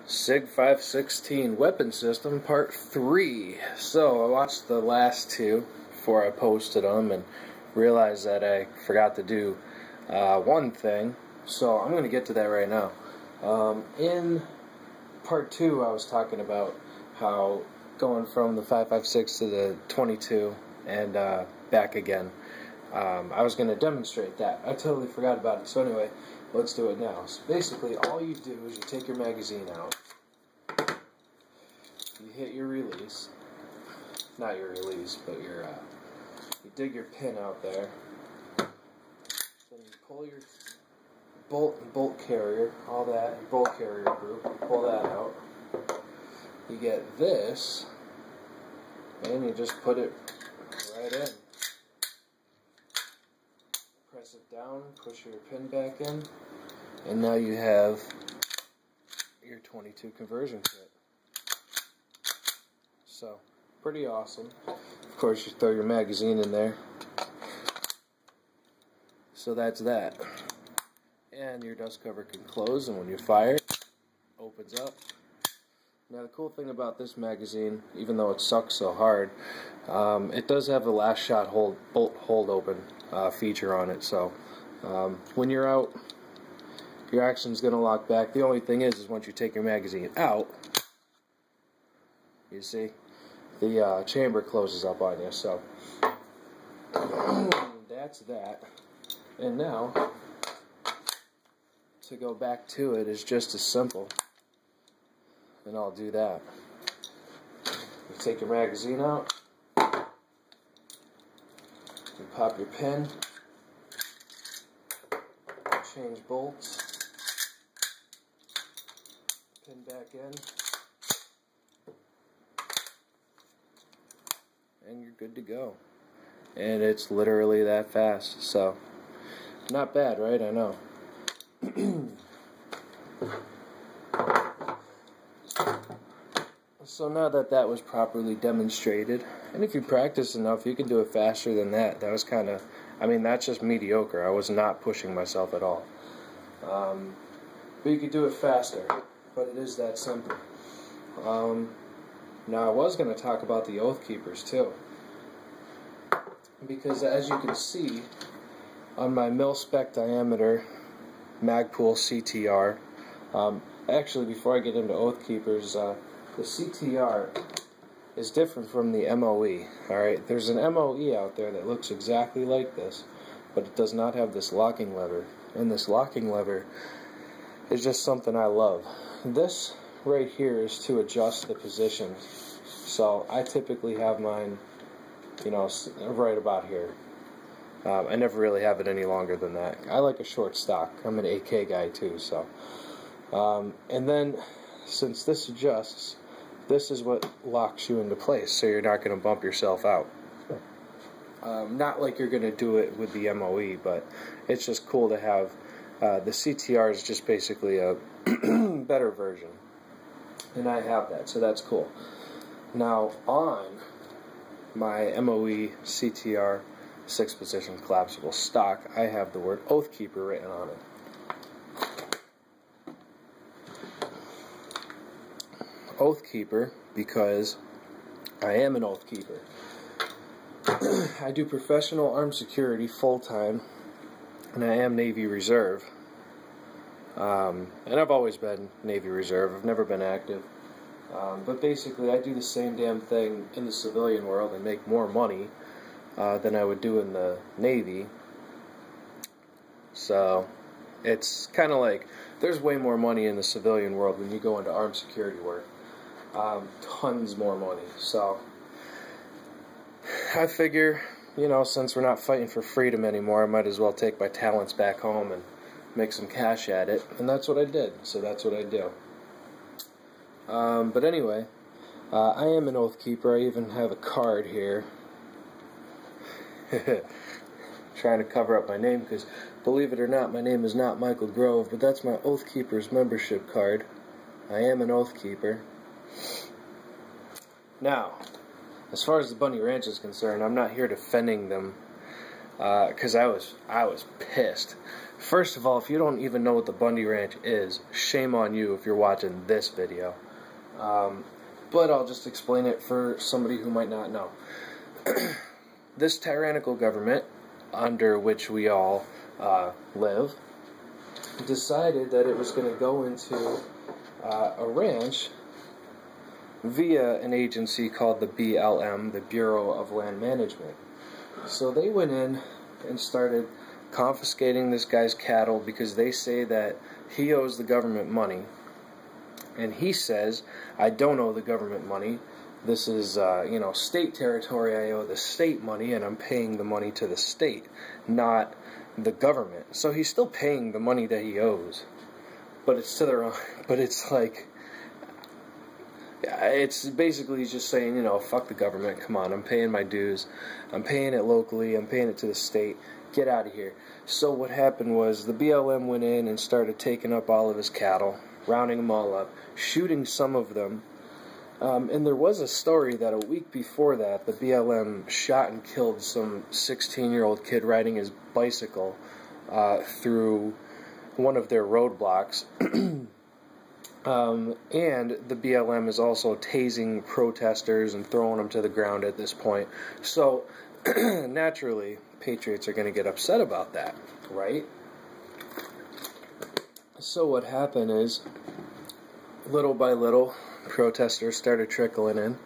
SIG 516 Weapon System Part 3. So I watched the last two before I posted them and realized that I forgot to do one thing. So I'm going to get to that right now. In Part 2 I was talking about how going from the 556 to the 22 and back again. I was going to demonstrate that. I totally forgot about it. So anyway, let's do it now. So basically all you do is you take your magazine out, you hit your release, not your release, but your, you dig your pin out there, then you pull your bolt carrier, all that, your bolt carrier group, pull that out, you get this, and you just put it right in. Press it down, push your pin back in, and now you have your 22 conversion kit. So, pretty awesome. Of course, you throw your magazine in there. So that's that. And your dust cover can close, and when you fire it, opens up. Now the cool thing about this magazine, even though it sucks so hard, it does have a last shot bolt hold open feature on it. So when you're out, your action's going to lock back. The only thing is once you take your magazine out, you see, the chamber closes up on you. So that's that. And now, to go back to it is just as simple. And I'll do that. You take your magazine out, you pop your pin, change bolts, pin back in, and you're good to go. And it's literally that fast, so not bad, right? I know. So now that that was properly demonstrated, and if you practice enough, you can do it faster than that. That was kind of, I mean, that's just mediocre. I was not pushing myself at all. But you could do it faster, but it is that simple. Now I was going to talk about the Oathkeepers too, because as you can see on my mil-spec diameter Magpul CTR, actually before I get into Oathkeepers, the CTR is different from the MOE. Alright, there's an MOE out there that looks exactly like this, but it does not have this locking lever. And this locking lever is just something I love. This right here is to adjust the position. So I typically have mine, you know, right about here. I never really have it any longer than that. I like a short stock. I'm an AK guy too, so. And then, since this adjusts, this is what locks you into place, so you're not going to bump yourself out. Not like you're going to do it with the MOE, but it's just cool to have. The CTR is just basically a better version, and I have that, so that's cool. Now, on my MOE CTR 6-position collapsible stock, I have the word Oathkeeper written on it. Oathkeeper because I am an Oathkeeper. I do professional armed security full-time, and I am Navy Reserve. And I've always been Navy Reserve. I've never been active. But basically I do the same damn thing in the civilian world and make more money than I would do in the Navy. So it's kind of like there's way more money in the civilian world when you go into armed security work. Tons more money. So I figure, you know, since we're not fighting for freedom anymore, I might as well take my talents back home and make some cash at it. And that's what I did. So that's what I do. But anyway, I am an Oathkeeper. I even have a card here. Trying to cover up my name because, believe it or not, my name is not Michael Grove, but that's my Oathkeepers membership card. I am an Oathkeeper. Now, as far as the Bunny Ranch is concerned, I'm not here defending them, because I was pissed. First of all, if you don't even know what the Bundy Ranch is, shame on you if you're watching this video. But I'll just explain it for somebody who might not know. This tyrannical government, under which we all live, decided that it was going to go into a ranch via an agency called the BLM, the Bureau of Land Management. So they went in and started confiscating this guy's cattle because they say that he owes the government money. And he says, I don't owe the government money. This is, state territory. I owe the state money, and I'm paying the money to the state, not the government. So he's still paying the money that he owes, but it's to their own. But it's like, it's basically just saying, fuck the government. Come on, I'm paying my dues. I'm paying it locally. I'm paying it to the state. Get out of here. So what happened was the BLM went in and started taking up all of his cattle, rounding them all up, shooting some of them. And there was a story that a week before that, the BLM shot and killed some 16-year-old kid riding his bicycle through one of their roadblocks. And the BLM is also tasing protesters and throwing them to the ground at this point. So, naturally, patriots are going to get upset about that, right? So what happened is, little by little, protesters started trickling in.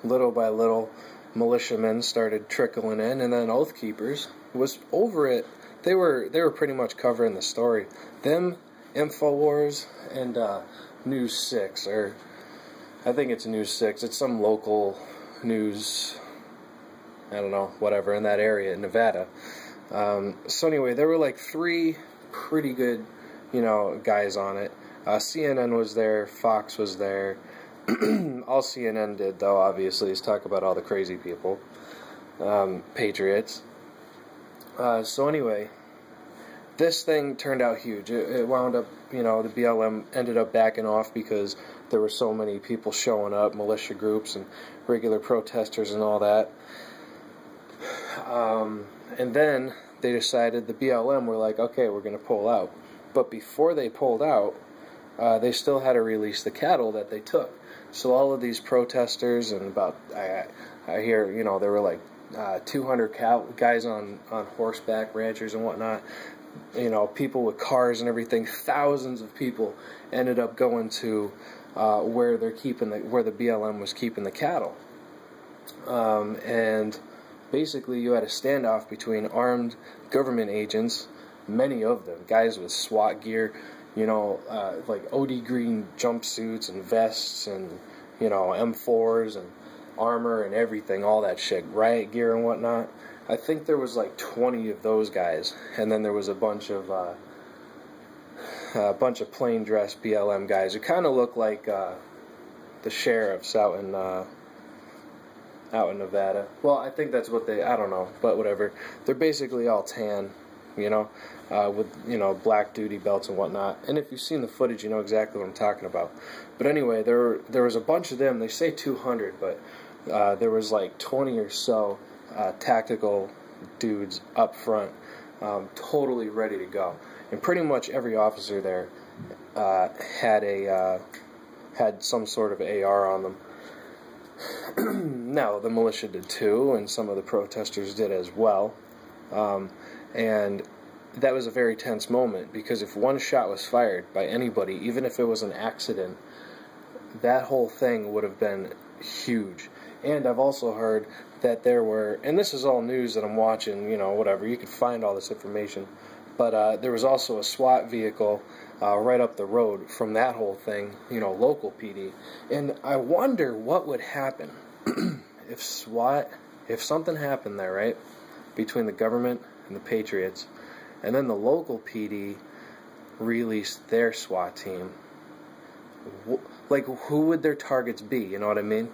Little by little, militiamen started trickling in, and then Oath Keepers was over it. They were pretty much covering the story. Them, InfoWars, and News 6, or I think it's News 6. It's some local news, I don't know, whatever, in that area in Nevada. So anyway, there were like 3 pretty good, guys on it. CNN was there, Fox was there. All CNN did, though, obviously, is talk about all the crazy people, patriots. So anyway, this thing turned out huge. It wound up, the BLM ended up backing off because there were so many people showing up, militia groups and regular protesters and all that. And then they decided, the BLM were like, okay, we're going to pull out. But before they pulled out, they still had to release the cattle that they took. So all of these protesters and about, I hear, there were like 200 guys on horseback, ranchers and whatnot, people with cars and everything. Thousands of people ended up going to where the BLM was keeping the cattle. And basically you had a standoff between armed government agents, many of them, guys with SWAT gear, like OD green jumpsuits and vests and, M4s and armor and everything, all that shit, riot gear and whatnot. I think there was like 20 of those guys, and then there was a bunch of plain dressed BLM guys who kind of look like the sheriffs out in Nevada. Well, I think that's what I don't know, but whatever. They're basically all tan, with, black duty belts and whatnot. And if you've seen the footage, you know exactly what I'm talking about. But anyway, there was a bunch of them. They say 200, but there was like 20 or so tactical dudes up front, totally ready to go. And pretty much every officer there had some sort of AR on them. Now, the militia did too, and some of the protesters did as well. And that was a very tense moment, because if one shot was fired by anybody, even if it was an accident, that whole thing would have been huge. And I've also heard that there were, and this is all news that I'm watching, whatever, you can find all this information, but there was also a SWAT vehicle right up the road from that whole thing, local PD. And I wonder what would happen if something happened there, right, between the government and the patriots, and then the local PD released their SWAT team. Like, who would their targets be, you know what I mean?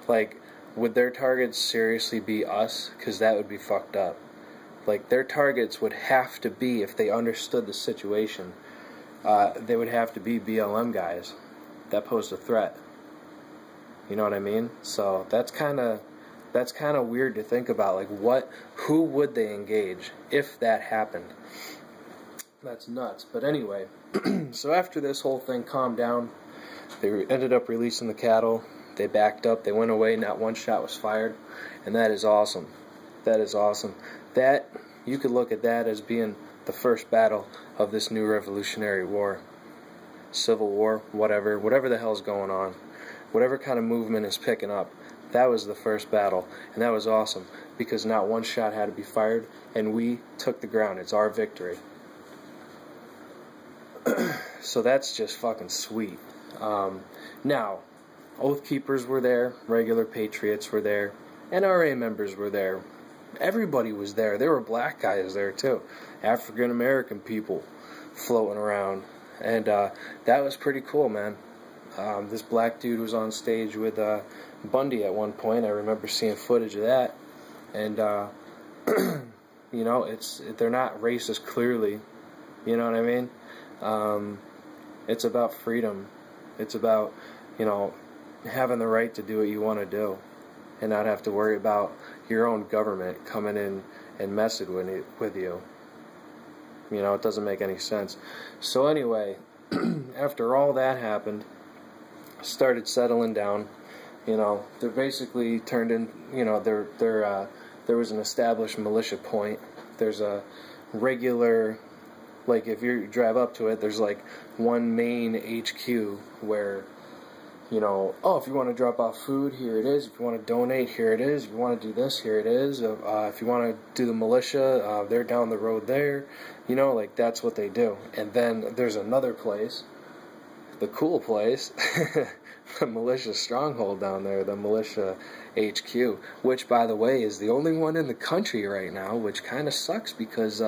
Like, would their targets seriously be us? Because that would be fucked up. Like, their targets would have to be, if they understood the situation, they would have to be BLM guys that posed a threat. You know what I mean? So that's kind of weird to think about. Like, who would they engage if that happened? That's nuts. But anyway, so after this whole thing calmed down, they ended up releasing the cattle. They backed up. They went away. Not one shot was fired. And that is awesome. That is awesome. That, you could look at that as being the first battle of this new Revolutionary War. Civil War, whatever the hell's going on. Whatever kind of movement is picking up. That was the first battle. And that was awesome. Because not one shot had to be fired. And we took the ground. It's our victory. So that's just fucking sweet. Now, Oath Keepers were there, regular Patriots were there, NRA members were there. Everybody was there. There were black guys there too. African American people floating around. And that was pretty cool, man. This black dude was on stage with Bundy at one point. I remember seeing footage of that. And, you know, they're not racist clearly. You know what I mean? It's about freedom. It's about, you know, having the right to do what you want to do and not have to worry about your own government coming in and messing with you. You know, it doesn't make any sense. So anyway, after all that happened, started settling down. You know, they're basically turned in, you know, there was an established militia point. There's a regular, like if you drive up to it, there's like one main HQ where, you know, oh, if you want to drop off food, here it is. If you want to donate, here it is. If you want to do this, here it is. If you want to do the militia, they're down the road there. You know, like that's what they do. And then there's another place, the cool place, the militia stronghold down there, the militia HQ, which, by the way, is the only one in the country right now, which kind of sucks because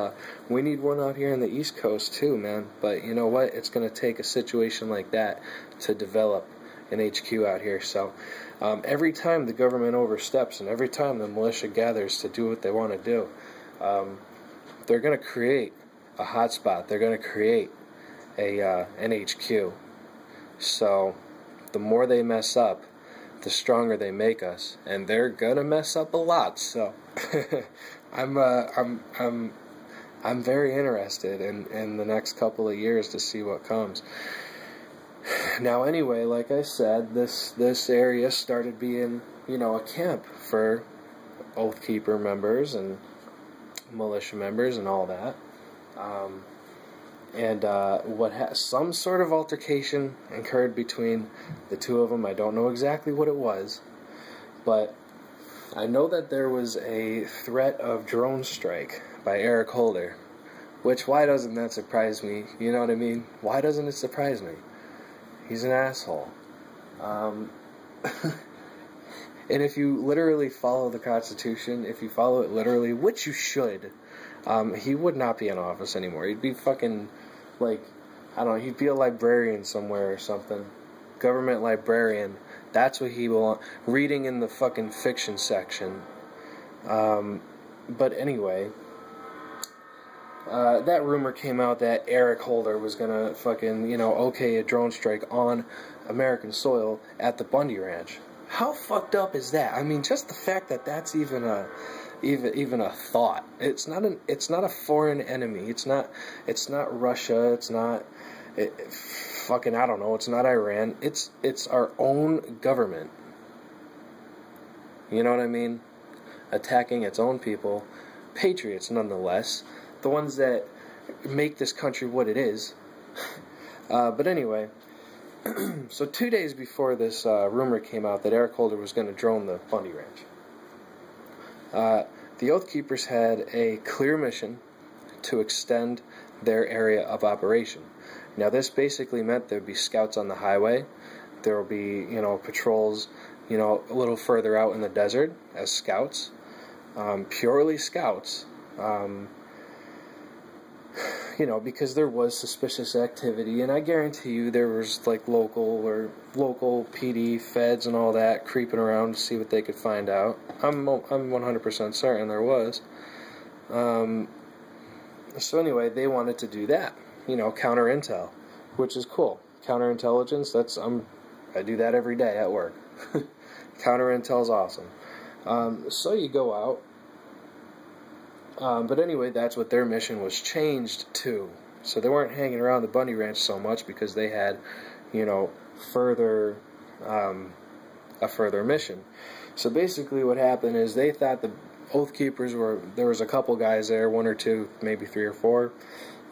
we need one out here in the East Coast too, man. But you know what? It's going to take a situation like that to develop an HQ out here. So every time the government oversteps and every time the militia gathers to do what they want to do, they're going to create a hotspot. They're going to create an HQ. So the more they mess up, the stronger they make us, and they're gonna mess up a lot. So I'm very interested in the next couple of years to see what comes. Now, anyway, like I said, this area started being, you know, a camp for Oath Keeper members and militia members and all that. Some sort of altercation occurred between the two of them. I don't know exactly what it was, but I know that there was a threat of drone strike by Eric Holder, which, why doesn't that surprise me? You know what I mean? Why doesn't it surprise me? He's an asshole. And if you literally follow the Constitution, if you follow it literally, which you should, he would not be in office anymore. He'd be fucking, like, I don't know, he'd be a librarian somewhere or something. Government librarian. That's what he will, reading in the fucking fiction section. But anyway, that rumor came out that Eric Holder was gonna fucking, you know, okay a drone strike on American soil at the Bundy Ranch. How fucked up is that? I mean, just the fact that that's even a thought. It's not a foreign enemy. It's not Russia. It's not fucking, I don't know. It's not Iran. It's our own government. You know what I mean? Attacking its own people, patriots nonetheless, the ones that make this country what it is. But anyway, so 2 days before this rumor came out that Eric Holder was going to drone the Bundy Ranch, the Oath Keepers had a clear mission to extend their area of operation. Now, this basically meant there'd be scouts on the highway. There will be, you know, patrols, you know, a little further out in the desert as scouts, purely scouts. You know, because there was suspicious activity, and I guarantee you there was like local PD feds and all that creeping around to see what they could find out. I'm 100% certain there was. So anyway, they wanted to do that, you know, counter intel, which is cool. Counterintelligence, I do that every day at work. Counter intel is awesome. So you go out. But anyway, that's what their mission was changed to. So they weren't hanging around the bunny ranch so much because they had, you know, further, a further mission. So basically what happened is they thought the Oath Keepers were, there was a couple guys there, 1 or 2, maybe 3 or 4,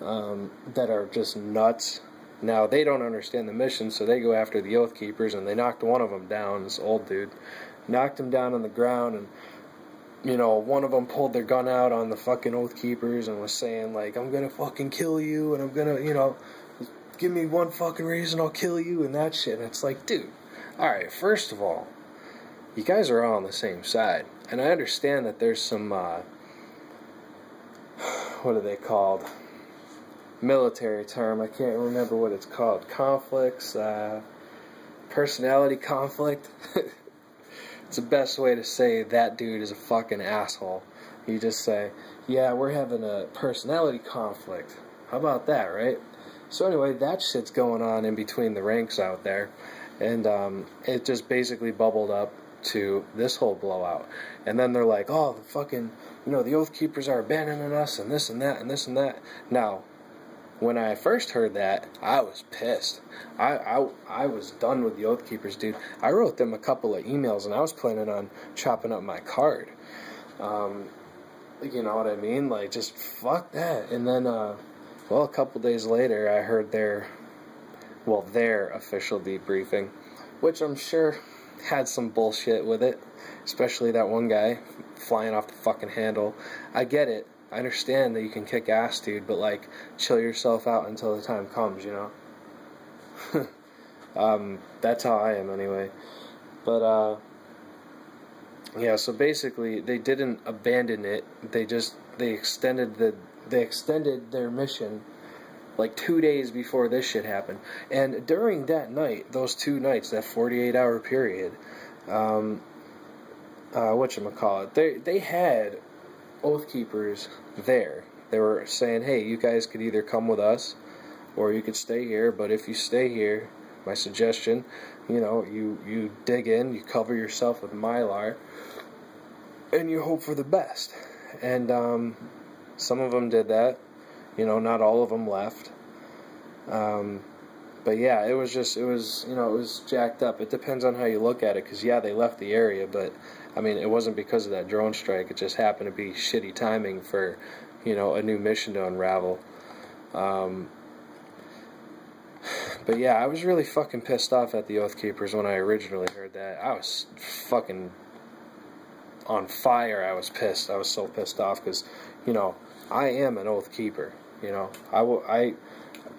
that are just nuts. Now, they don't understand the mission, so they go after the Oath Keepers, and they knocked one of them down, this old dude. Knocked him down on the ground, and, you know, one of them pulled their gun out on the fucking Oath Keepers and was saying, like, I'm gonna fucking kill you, and I'm gonna, you know, give me one fucking reason, I'll kill you, and that shit. And it's like, dude, alright, first of all, you guys are all on the same side. And I understand that there's some, what are they called? Military term, I can't remember what it's called. Conflicts, personality conflict. It's the best way to say that dude is a fucking asshole. You just say, yeah, we're having a personality conflict. How about that, right? So anyway, that shit's going on in between the ranks out there. And it just basically bubbled up to this whole blowout. And then they're like, oh, the fucking, you know, the Oath Keepers are abandoning us, and this and that, and this and that. Now, when I first heard that, I was pissed. I was done with the Oath Keepers, dude. I wrote them a couple of emails, and I was planning on chopping up my card. You know what I mean? Like, just fuck that. And then, well, a couple days later, I heard their official debriefing, which I'm sure had some bullshit with it, especially that one guy flying off the fucking handle. I get it. I understand that you can kick ass, dude, but, like, chill yourself out until the time comes, you know? That's how I am, anyway. But, yeah, so basically, they didn't abandon it. They extended their mission, like, 2 days before this shit happened. And during that night, those 2 nights, that 48-hour period, whatchamacallit, they had Oath Keepers there. They were saying, hey, you guys could either come with us or you could stay here, but if you stay here, my suggestion, you know, you dig in, you cover yourself with Mylar, and you hope for the best. And some of them did that, you know, not all of them left. But yeah, it was jacked up. It depends on how you look at it, because yeah, they left the area, but I mean, it wasn't because of that drone strike. It just happened to be shitty timing for, you know, a new mission to unravel. But yeah, I was really fucking pissed off at the Oath Keepers when I originally heard that. I was fucking on fire. I was pissed. I was so pissed off because, you know, I am an Oath Keeper. You know, I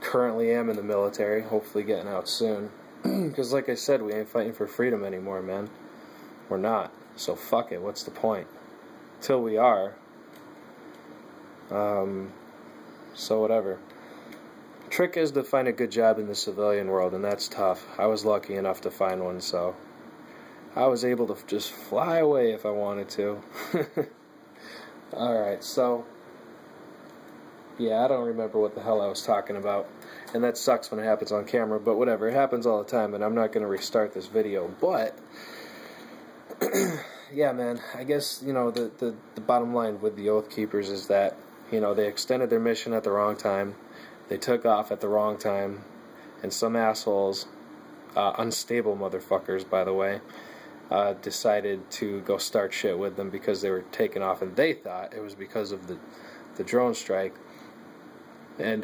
currently am in the military, hopefully getting out soon. Because like I said, we ain't fighting for freedom anymore, man. We're not. So fuck it, what's the point? Till we are. So whatever. Trick is to find a good job in the civilian world, and that's tough. I was lucky enough to find one, so I was able to just fly away if I wanted to. Alright, so yeah, I don't remember what the hell I was talking about, and that sucks when it happens on camera, but whatever, it happens all the time, and I'm not going to restart this video, but yeah, man, I guess, you know, the bottom line with the Oath Keepers is that, you know, they extended their mission at the wrong time, they took off at the wrong time, and some assholes, unstable motherfuckers, by the way, decided to go start shit with them because they were taking off, and they thought it was because of the drone strike. And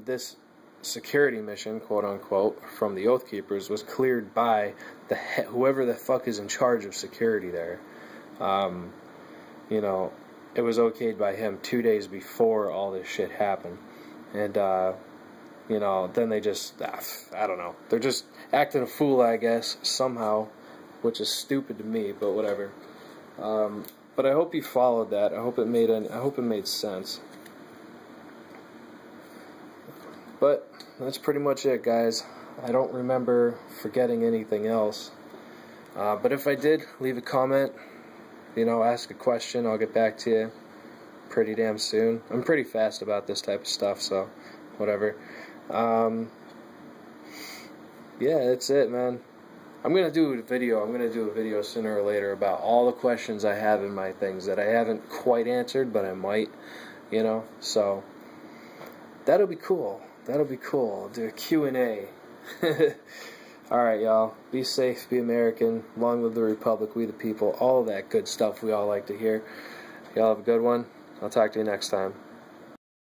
this security mission, quote unquote, from the Oath Keepers was cleared by whoever the fuck is in charge of security there. You know, it was okayed by him 2 days before all this shit happened. And you know, then they just, I don't know, they're just acting a fool, I guess, somehow, which is stupid to me, but whatever. But I hope you followed that. I hope it made sense. But that's pretty much it, guys. I don't remember forgetting anything else. But if I did, leave a comment. You know, ask a question. I'll get back to you pretty damn soon. I'm pretty fast about this type of stuff, so whatever. Yeah, that's it, man. I'm gonna do a video sooner or later about all the questions I have in my things that I haven't quite answered, but I might, you know. So That'll be cool. That'll be cool. I'll do a Q&A. Alright, y'all. Be safe, be American. Long live the Republic, we the people. All that good stuff we all like to hear. Y'all have a good one. I'll talk to you next time.